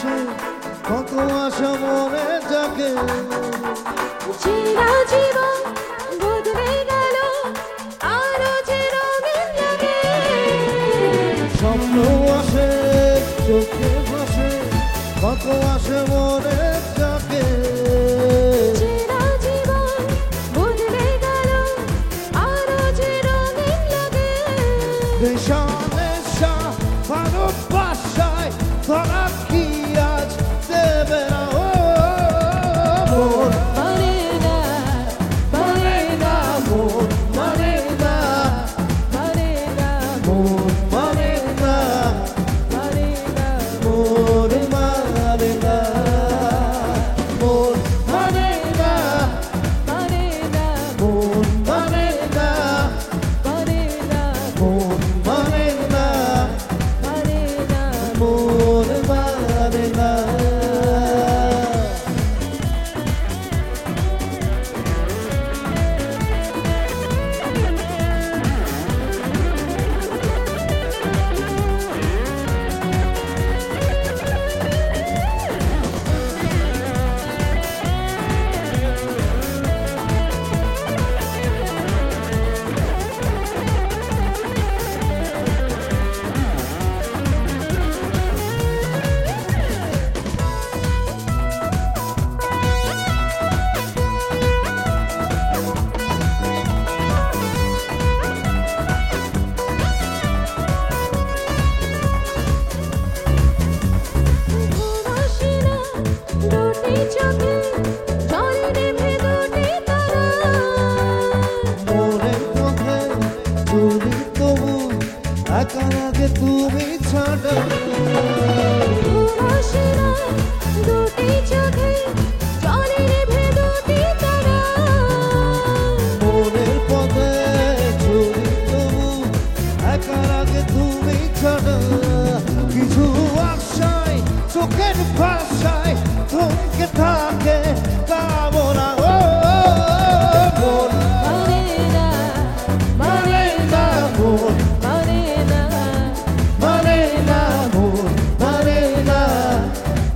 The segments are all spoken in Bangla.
আসে কত আশা মনে জাগে চিরা জীবন বদলে গেল আরো যে রঙিন লাগে স্বপ্ন আসে চোখে ভাসে কত আসে মনে জাগে চিরা জীবন বদলে গেল আরো যে রঙিন লাগে নেশা নেশা ভালোবাসায় ধরা কি আজ দেবে না ও মন মানে না মানে না মন মানে না মানে না মন মানে না মানে না মন মানে না মন মানে না মানে না মন মানে না মানে না মন মানে না মানে না মন মানে না ঘুমাসি না দুটি চোখে জল নেভে দুটি তারা মনের পথে চলি তবু একা লাগে তুমি ছাড়া ঘুমাসি না দুটি চোখে জল নেভে দুটি তারা মনের পথে চলি তবু একা লাগে তুমি ছাড়া কিছু আশায় চোখের ভাষায় থমকে থাকে কামনা ও মন মানে না মানে না মন মানে না মানে না মন মানে না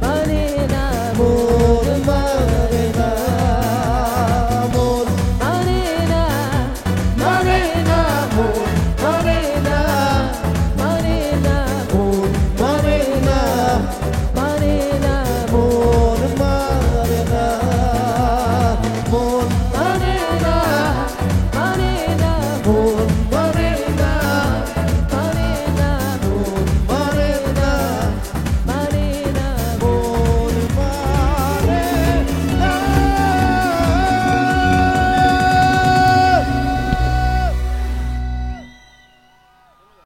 মানে না মন মানে না মন মানে না মানে না মন মানে না মানে না মন মানে না মানে না মন মানে না মন